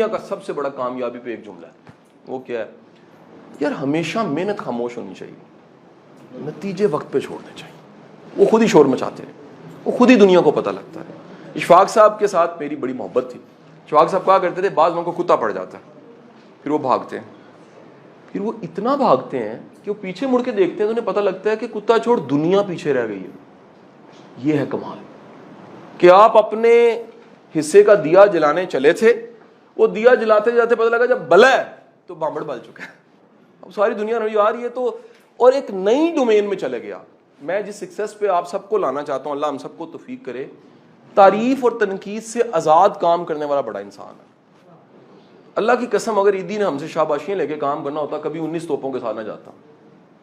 دنیا کا سب سے بڑا کامیابی پہ ایک جملہ ہے، وہ کیا ہے؟ یار ہمیشہ محنت خاموش ہونی چاہیے، نتیجے وقت پہ چھوڑنے چاہیے. وہ خود ہی شور مچاتے ہیں، وہ خود ہی دنیا کو پتہ لگتا ہے. اشفاق صاحب کے ساتھ میری بڑی محبت تھی. اشفاق صاحب کہا کرتے تھے بعض لوگوں کو کتا پڑ جاتا ہے، پھر وہ بھاگتے ہیں، پھر وہ اتنا بھاگتے ہیں کہ وہ پیچھے مڑ کے دیکھتے ہیں تو انہیں پتہ لگتا ہے کہ کتا چھوڑ دنیا پیچھے رہ گئی ہے. یہ ہے کمال کہ آپ اپنے حصے کا دیا جلانے چلے تھے، وہ دیا جلاتے جاتے پتہ لگا جب بلا ہے تو بامبڑ بل چکا ہے. اب ساری دنیا رہی آ رہی ہے تو، اور ایک نئی ڈومین میں چلے گیا. میں جس سکسیس پہ آپ سب کو لانا چاہتا ہوں، اللہ ہم سب کو توفیق کرے، تعریف اور تنقید سے آزاد کام کرنے والا بڑا انسان ہے. اللہ کی قسم اگر عیدی نے ہم سے شاباشیاں لے کے کام کرنا ہوتا کبھی 19 توپوں کے ساتھ نہ جاتا.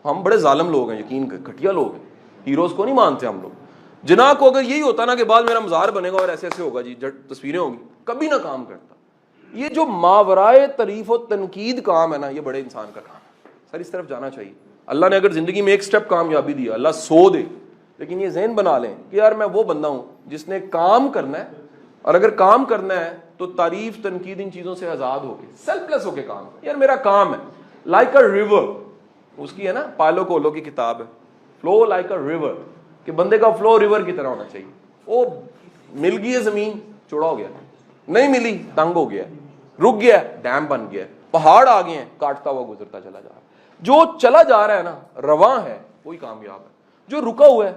ہم بڑے ظالم لوگ ہیں، یقین گھٹیا لوگ ہیں، ہیروز کو نہیں مانتے ہم لوگ. جناح کو اگر یہی ہوتا نا کہ بعد میرا مزار بنے گا اور ایسے ایسے ہوگا جی، تصویریں ہوں گی، کبھی نہ کام کرتا. یہ جو ماورائے تعریف و تنقید کام ہے نا، یہ بڑے انسان کا کام ہے. سر اس طرف جانا چاہیے. اللہ نے اگر زندگی میں ایک سٹیپ کامیابی دیا، اللہ 100 دے، لیکن یہ ذہن بنا لیں کہ یار میں وہ بندہ ہوں جس نے کام کرنا ہے، اور اگر کام کرنا ہے تو تعریف تنقید ان چیزوں سے آزاد ہو کے سیلف لیس ہو کے کام. یار میرا کام ہے لائک اے ریور، اس کی ہے نا پائلو کولو کی کتاب ہے، فلو لائک اے ریور، کہ بندے کا فلو ریور کی طرح ہونا چاہیے. وہ مل گئی ہے زمین چوڑا ہو گیا، نہیں ملی تنگ ہو گیا، رک گیا ڈیم بن گیا، پہاڑ آ گئے ہیں کاٹتا ہوا گزرتا چلا جا رہا ہے. جو چلا جا رہا ہے نا، رواں ہے، وہی کامیاب ہے. جو رکا ہوا ہے،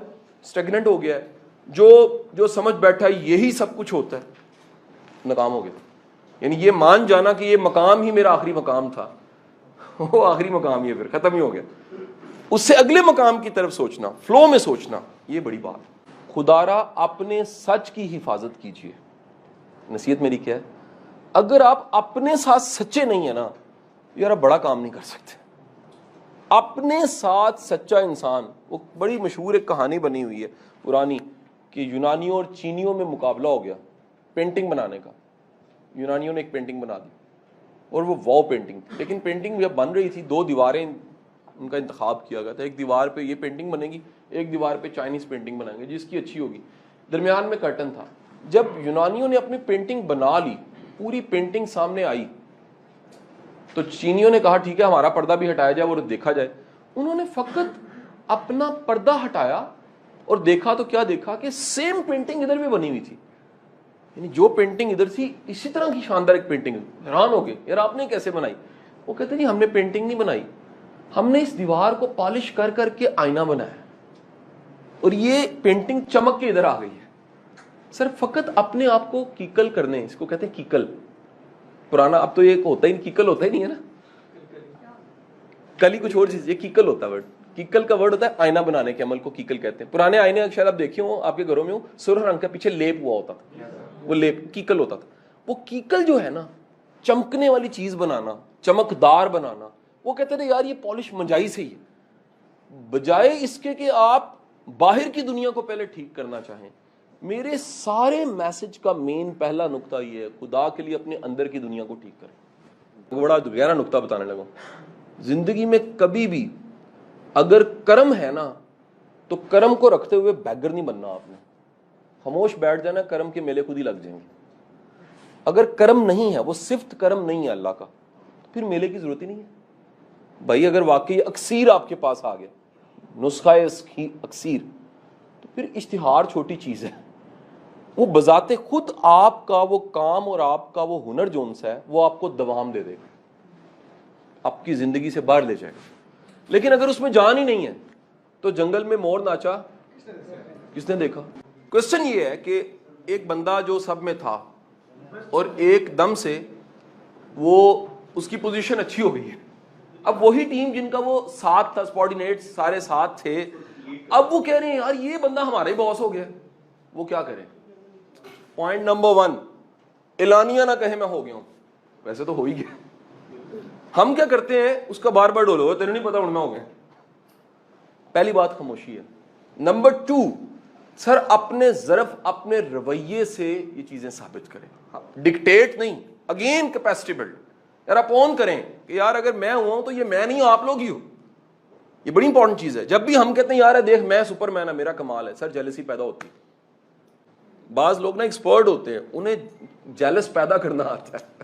اسٹیگننٹ ہو گیا ہے، جو سمجھ بیٹھا ہے یہی سب کچھ ہوتا ہے، ناکام ہو گیا. یعنی یہ مان جانا کہ یہ مقام ہی میرا آخری مقام تھا، وہ آخری مقام ہی ہے، پھر ختم ہی ہو گیا. اس سے اگلے مقام کی طرف سوچنا، فلو میں سوچنا، یہ بڑی بات. خدا را اپنے سچ کی حفاظت کیجیے. نصیحت میری کیا ہے؟ اگر آپ اپنے ساتھ سچے نہیں ہیں نا یار، آپ بڑا کام نہیں کر سکتے. اپنے ساتھ سچا انسان، وہ بڑی مشہور ایک کہانی بنی ہوئی ہے پرانی، کہ یونانیوں اور چینیوں میں مقابلہ ہو گیا پینٹنگ بنانے کا. یونانیوں نے ایک پینٹنگ بنا دی اور وہ واو پینٹنگ تھی، لیکن پینٹنگ جب بن رہی تھی 2 دیواریں ان کا انتخاب کیا گیا تھا. ایک دیوار پہ یہ پینٹنگ بنے گی، ایک دیوار پہ چائنیز پینٹنگ بنائیں گے جس کی اچھی ہوگی. درمیان میں کرٹن تھا. جب یونانیوں نے اپنی پینٹنگ بنا لی، پوری پینٹنگ سامنے آئی، تو چینیوں نے کہا ٹھیک ہے ہمارا پردہ بھی ہٹایا جائے اور دیکھا جائے. انہوں نے فقط اپنا پردہ ہٹایا اور دیکھا تو کیا دیکھا کہ سیم پینٹنگ ادھر بھی بنی ہوئی تھی. یعنی جو پینٹنگ ادھر تھی اسی طرح کی شاندار ایک پینٹنگ. حیران ہو گئے یار آپ نے کیسے بنائی؟ وہ کہتے جی ہم نے پینٹنگ نہیں بنائی، ہم نے اس دیوار کو پالش کر کر کے آئینہ بنایا اور یہ پینٹنگ چمک کے ادھر آ گئی ہے. سر فقط اپنے آپ کو کیکل کرنے، اس کو کہتے ہیں کیکل. پرانا اب تو یہ ہوتا ہی کیکل ہوتا ہی نہیں ہے نا، کل ہی کچھ اور چیز، یہ کیکل ہوتا ہے. ورڈ کیکل کا ورڈ ہوتا ہے آئینہ بنانے کے عمل کو کیکل کہتے ہیں. پرانے آئینے شاید آپ دیکھے ہوں آپ کے گھروں میں ہوں، سرخ رنگ کا پیچھے لیپ ہوا ہوتا تھا، وہ لیپ کیکل ہوتا تھا. وہ کیکل جو ہے نا، چمکنے والی چیز بنانا، چمکدار بنانا، وہ کہتے تھے یار یہ پالش منجائی سے ہی ہے، بجائے اس کے کہ آپ باہر کی دنیا کو پہلے ٹھیک کرنا چاہیں. میرے سارے میسج کا مین پہلا نقطہ یہ ہے، خدا کے لیے اپنے اندر کی دنیا کو ٹھیک کریں. بڑا گہرا نقطہ بتانے لگا. زندگی میں کبھی بھی اگر کرم ہے نا تو کرم کو رکھتے ہوئے بیگر نہیں بننا. آپ نے خاموش بیٹھ جانا، کرم کے میلے خود ہی لگ جائیں گے. اگر کرم نہیں ہے، وہ صفت کرم نہیں ہے اللہ کا، پھر میلے کی ضرورت ہی نہیں ہے. بھائی اگر واقعی اکسیر آپ کے پاس آ گیا، نسخہ اکسیر، تو پھر اشتہار چھوٹی چیز ہے. وہ بذات خود آپ کا وہ کام اور آپ کا وہ ہنر جون سا ہے، وہ آپ کو دوام دے دے گا، آپ کی زندگی سے باہر لے جائے گا. لیکن اگر اس میں جان ہی نہیں ہے تو جنگل میں مور ناچا کس نے دیکھا؟ کوشچن یہ ہے کہ ایک بندہ جو سب میں تھا اور ایک دم سے وہ اس کی پوزیشن اچھی ہو گئی ہے. اب وہی ٹیم جن کا وہ ساتھ تھا، سپارڈینیٹ سارے ساتھ تھے، اب وہ کہہ رہے ہیں یار یہ بندہ ہمارا ہی باس ہو گیا. وہ کیا کریں؟ پوائنٹ نمبر 1، اعلانیہ نہ کہے میں ہو گیا ہوں، ویسے تو ہو ہی گیا. ہم کیا کرتے ہیں اس کا بار بار ڈولو، تیرے نہیں پتا ہوں میں ہو گیا. پہلی بات خاموشی ہے. نمبر 2، سر اپنے ظرف اپنے رویے سے یہ چیزیں ثابت کریں، ڈکٹیٹ نہیں. Again capacity build. یار آپ اون کریں کہ یار اگر میں ہوا ہوں تو یہ میں نہیں ہوں، آپ لوگ ہی ہو. یہ بڑی امپورٹنٹ چیز ہے. جب بھی ہم کہتے ہیں یار دیکھ میں سپر مین ہے، میرا کمال ہے، سر جیلسی پیدا ہوتی ہے. بعض لوگ نا ایکسپرٹ ہوتے ہیں، انہیں جیلس پیدا کرنا آتا ہے.